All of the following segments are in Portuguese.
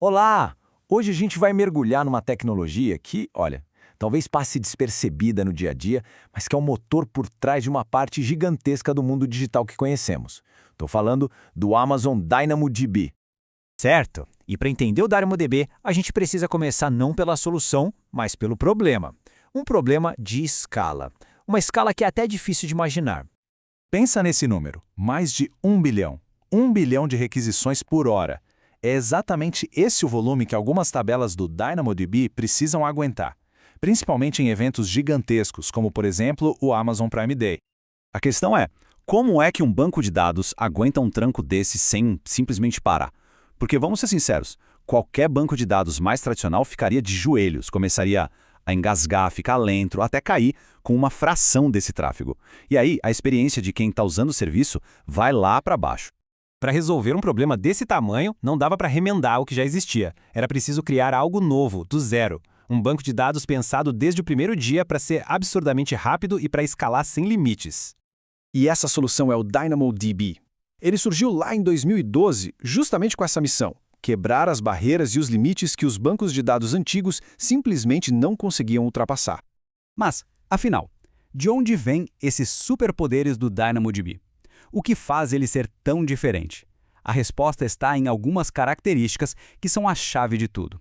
Olá! Hoje a gente vai mergulhar numa tecnologia que, olha, talvez passe despercebida no dia a dia, mas que é o motor por trás de uma parte gigantesca do mundo digital que conhecemos. Estou falando do Amazon DynamoDB. Certo. E para entender o DynamoDB, a gente precisa começar não pela solução, mas pelo problema. Um problema de escala. Uma escala que é até difícil de imaginar. Pensa nesse número, mais de 1 bilhão. 1 bilhão de requisições por hora. É exatamente esse o volume que algumas tabelas do DynamoDB precisam aguentar, principalmente em eventos gigantescos, como por exemplo o Amazon Prime Day. A questão é, como é que um banco de dados aguenta um tranco desse sem simplesmente parar? Porque vamos ser sinceros, qualquer banco de dados mais tradicional ficaria de joelhos, começaria a engasgar, ficar lento, até cair com uma fração desse tráfego. E aí, a experiência de quem está usando o serviço vai lá para baixo. Para resolver um problema desse tamanho, não dava para remendar o que já existia. Era preciso criar algo novo, do zero. Um banco de dados pensado desde o primeiro dia para ser absurdamente rápido e para escalar sem limites. E essa solução é o DynamoDB. Ele surgiu lá em 2012, justamente com essa missão: quebrar as barreiras e os limites que os bancos de dados antigos simplesmente não conseguiam ultrapassar. Mas, afinal, de onde vêm esses superpoderes do DynamoDB? O que faz ele ser tão diferente? A resposta está em algumas características que são a chave de tudo.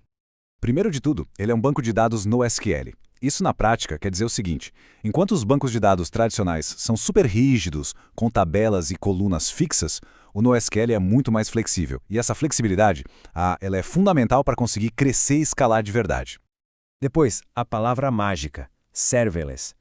Primeiro de tudo, ele é um banco de dados NoSQL. Isso na prática quer dizer o seguinte: enquanto os bancos de dados tradicionais são super rígidos, com tabelas e colunas fixas, o NoSQL é muito mais flexível. E essa flexibilidade, ela é fundamental para conseguir crescer e escalar de verdade. Depois, a palavra mágica, serverless.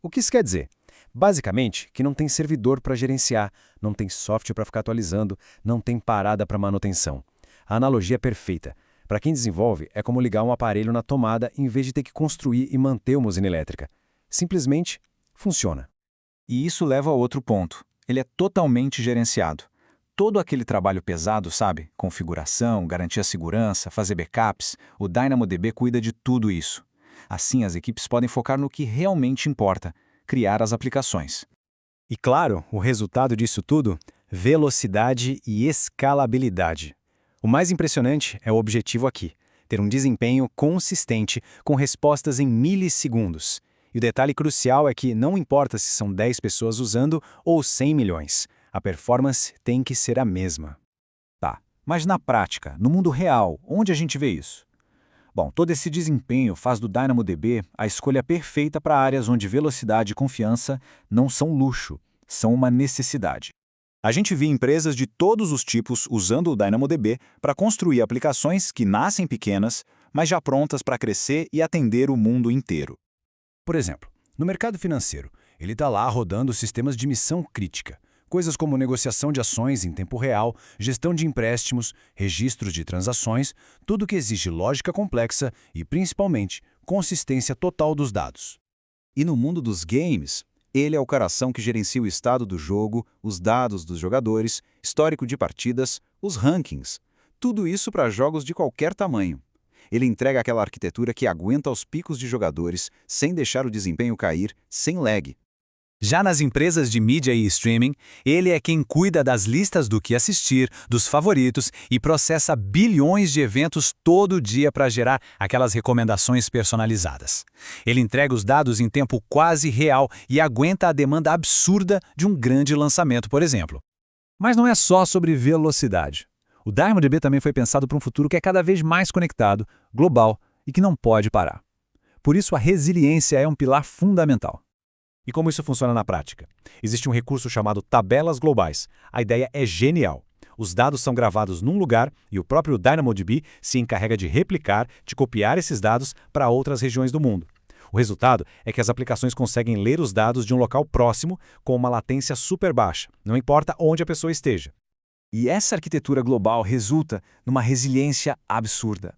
O que isso quer dizer? Basicamente, que não tem servidor para gerenciar, não tem software para ficar atualizando, não tem parada para manutenção. A analogia é perfeita. Para quem desenvolve, é como ligar um aparelho na tomada em vez de ter que construir e manter uma usina elétrica. Simplesmente funciona. E isso leva a outro ponto. Ele é totalmente gerenciado. Todo aquele trabalho pesado, sabe? Configuração, garantir a segurança, fazer backups, o DynamoDB cuida de tudo isso. Assim, as equipes podem focar no que realmente importa: criar as aplicações. E claro, o resultado disso tudo? Velocidade e escalabilidade. O mais impressionante é o objetivo aqui: ter um desempenho consistente com respostas em milissegundos. E o detalhe crucial é que não importa se são 10 pessoas usando ou 100 milhões, a performance tem que ser a mesma. Tá, mas na prática, no mundo real, onde a gente vê isso? Bom, todo esse desempenho faz do DynamoDB a escolha perfeita para áreas onde velocidade e confiança não são luxo, são uma necessidade. A gente vê empresas de todos os tipos usando o DynamoDB para construir aplicações que nascem pequenas, mas já prontas para crescer e atender o mundo inteiro. Por exemplo, no mercado financeiro, ele está lá rodando sistemas de missão crítica. Coisas como negociação de ações em tempo real, gestão de empréstimos, registros de transações, tudo que exige lógica complexa e, principalmente, consistência total dos dados. E no mundo dos games, ele é o coração que gerencia o estado do jogo, os dados dos jogadores, histórico de partidas, os rankings. Tudo isso para jogos de qualquer tamanho. Ele entrega aquela arquitetura que aguenta os picos de jogadores, sem deixar o desempenho cair, sem lag. Já nas empresas de mídia e streaming, ele é quem cuida das listas do que assistir, dos favoritos e processa bilhões de eventos todo dia para gerar aquelas recomendações personalizadas. Ele entrega os dados em tempo quase real e aguenta a demanda absurda de um grande lançamento, por exemplo. Mas não é só sobre velocidade. O DynamoDB também foi pensado para um futuro que é cada vez mais conectado, global e que não pode parar. Por isso, a resiliência é um pilar fundamental. E como isso funciona na prática? Existe um recurso chamado tabelas globais. A ideia é genial. Os dados são gravados num lugar e o próprio DynamoDB se encarrega de replicar, de copiar esses dados para outras regiões do mundo. O resultado é que as aplicações conseguem ler os dados de um local próximo com uma latência super baixa, não importa onde a pessoa esteja. E essa arquitetura global resulta numa resiliência absurda.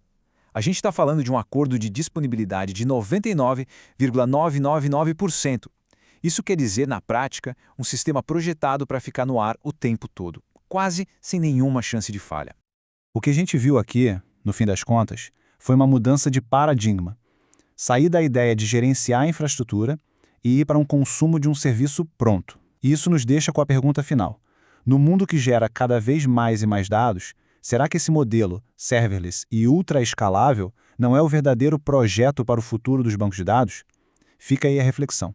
A gente está falando de um acordo de disponibilidade de 99,999%. Isso quer dizer, na prática, um sistema projetado para ficar no ar o tempo todo, quase sem nenhuma chance de falha. O que a gente viu aqui, no fim das contas, foi uma mudança de paradigma. Sair da ideia de gerenciar a infraestrutura e ir para um consumo de um serviço pronto. E isso nos deixa com a pergunta final: no mundo que gera cada vez mais e mais dados, Será que esse modelo, serverless e ultra-escalável, não é o verdadeiro projeto para o futuro dos bancos de dados? Fica aí a reflexão.